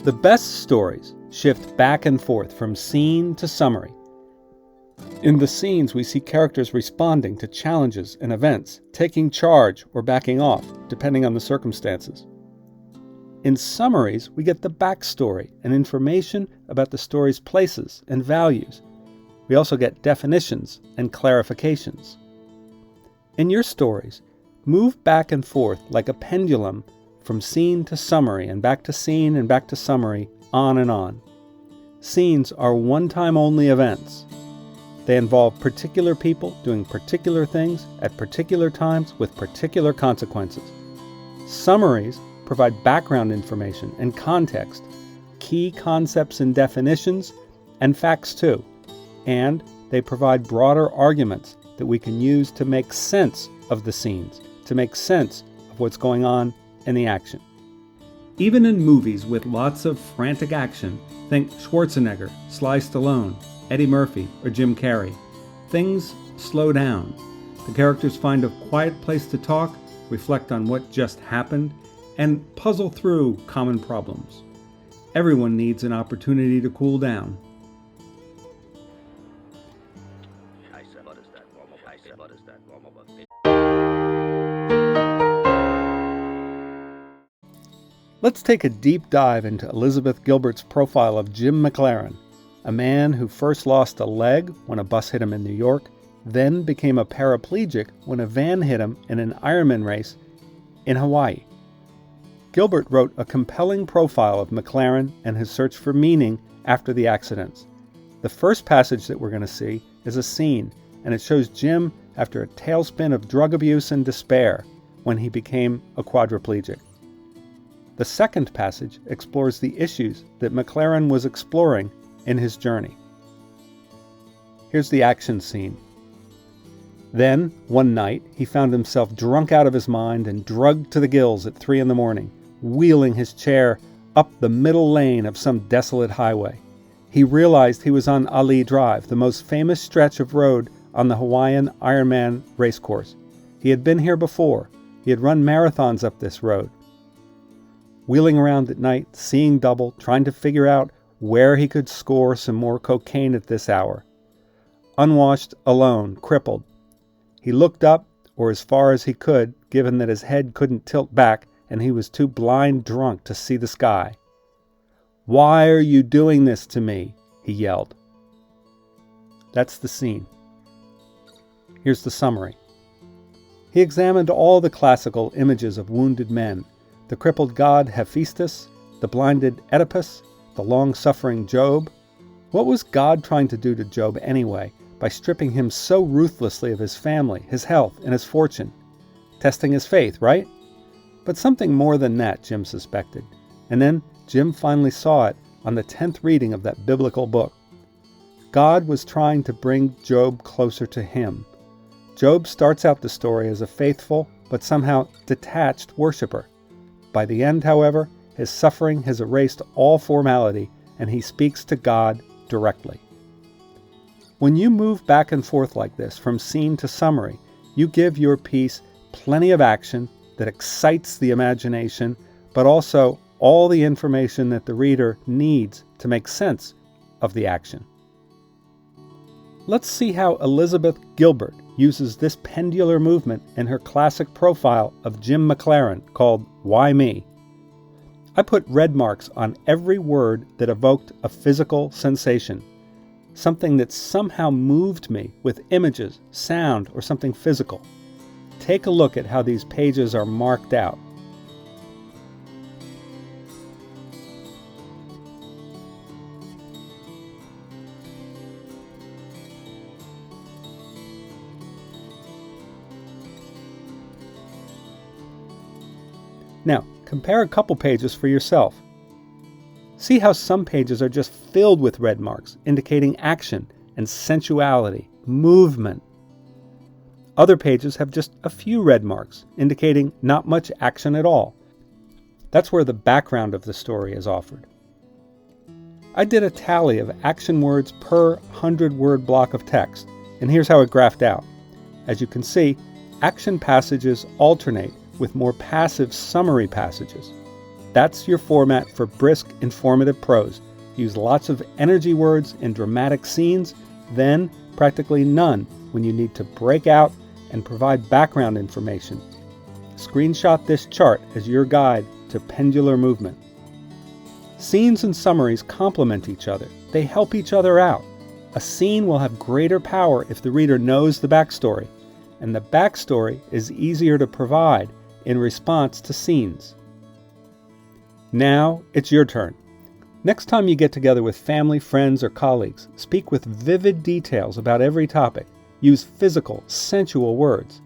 The best stories shift back and forth from scene to summary. In the scenes, we see characters responding to challenges and events, taking charge or backing off, depending on the circumstances. In summaries, we get the backstory and information about the story's places and values. We also get definitions and clarifications. In your stories, move back and forth like a pendulum from scene to summary and back to scene and back to summary, on and on. Scenes are one-time only events. They involve particular people doing particular things at particular times with particular consequences. Summaries provide background information and context, key concepts and definitions, and facts too. And they provide broader arguments that we can use to make sense of the scenes, to make sense of what's going on in the action. Even in movies with lots of frantic action, think Schwarzenegger, Sly Stallone, Eddie Murphy, or Jim Carrey, things slow down. The characters find a quiet place to talk, reflect on what just happened, and puzzle through common problems. Everyone needs an opportunity to cool down. Let's take a deep dive into Elizabeth Gilbert's profile of Jim McLaren, a man who first lost a leg when a bus hit him in New York, then became a paraplegic when a van hit him in an Ironman race in Hawaii. Gilbert wrote a compelling profile of McLaren and his search for meaning after the accidents. The first passage that we're going to see is a scene, and it shows Jim after a tailspin of drug abuse and despair when he became a quadriplegic. The second passage explores the issues that McLaren was exploring in his journey. Here's the action scene. Then, one night, he found himself drunk out of his mind and drugged to the gills at 3 a.m, wheeling his chair up the middle lane of some desolate highway. He realized he was on Ali Drive, the most famous stretch of road on the Hawaiian Ironman racecourse. He had been here before. He had run marathons up this road. Wheeling around at night, seeing double, trying to figure out where he could score some more cocaine at this hour. Unwashed, alone, crippled. He looked up, or as far as he could, given that his head couldn't tilt back and he was too blind drunk to see the sky. "Why are you doing this to me?" he yelled. That's the scene. Here's the summary. He examined all the classical images of wounded men, the crippled god Hephaestus, the blinded Oedipus, the long-suffering Job. What was God trying to do to Job anyway, by stripping him so ruthlessly of his family, his health, and his fortune? Testing his faith, right? But something more than that, Jim suspected. And then Jim finally saw it on the 10th reading of that biblical book. God was trying to bring Job closer to him. Job starts out the story as a faithful, but somehow detached worshiper. By the end, however, his suffering has erased all formality, and he speaks to God directly. When you move back and forth like this, from scene to summary, you give your piece plenty of action that excites the imagination, but also all the information that the reader needs to make sense of the action. Let's see how Elizabeth Gilbert uses this pendular movement in her classic profile of Jim McLaren called Why Me? I put red marks on every word that evoked a physical sensation, something that somehow moved me with images, sound, or something physical. Take a look at how these pages are marked out. Now, compare a couple pages for yourself. See how some pages are just filled with red marks, indicating action and sensuality, movement. Other pages have just a few red marks, indicating not much action at all. That's where the background of the story is offered. I did a tally of action words per 100-word block of text, and here's how it graphed out. As you can see, action passages alternate with more passive summary passages. That's your format for brisk, informative prose. Use lots of energy words in dramatic scenes, then practically none when you need to break out and provide background information. Screenshot this chart as your guide to pendular movement. Scenes and summaries complement each other. They help each other out. A scene will have greater power if the reader knows the backstory, and the backstory is easier to provide in response to scenes. Now it's your turn. Next time you get together with family, friends, or colleagues, speak with vivid details about every topic. Use physical, sensual words.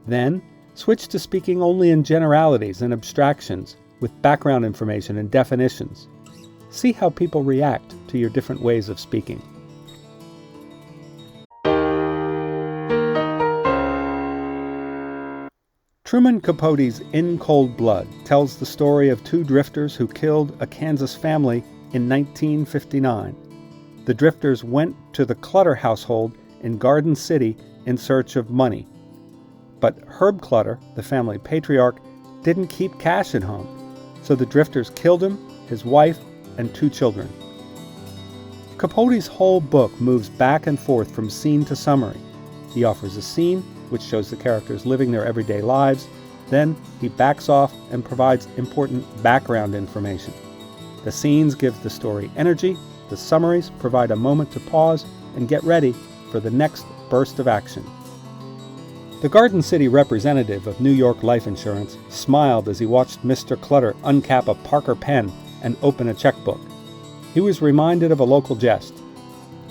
Then, switch to speaking only in generalities and abstractions, with background information and definitions. See how people react to your different ways of speaking. Truman Capote's In Cold Blood tells the story of two drifters who killed a Kansas family in 1959. The drifters went to the Clutter household in Garden City in search of money. But Herb Clutter, the family patriarch, didn't keep cash at home, so the drifters killed him, his wife, and 2 children. Capote's whole book moves back and forth from scene to summary. He offers a scene, which shows the characters living their everyday lives. Then he backs off and provides important background information. The scenes give the story energy. The summaries provide a moment to pause and get ready for the next burst of action. The Garden City representative of New York Life Insurance smiled as he watched Mr. Clutter uncap a Parker pen and open a checkbook. He was reminded of a local jest.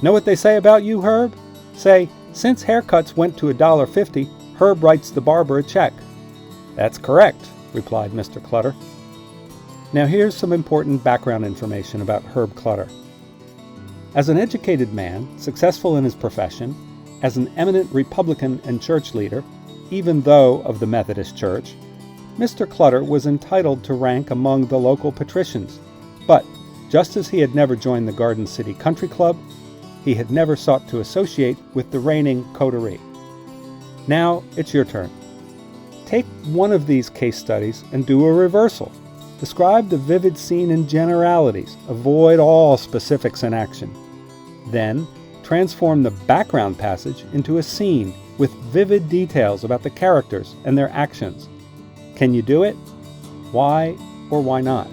Know what they say about you, Herb? Say, since haircuts went to $1.50, Herb writes the barber a check. That's correct, replied Mr. Clutter. Now here's some important background information about Herb Clutter. As an educated man, successful in his profession, as an eminent Republican and church leader, even though of the Methodist Church, Mr. Clutter was entitled to rank among the local patricians. But just as he had never joined the Garden City Country Club, he had never sought to associate with the reigning coterie. Now it's your turn. Take one of these case studies and do a reversal. Describe the vivid scene in generalities. Avoid all specifics in action. Then, transform the background passage into a scene with vivid details about the characters and their actions. Can you do it? Why or why not?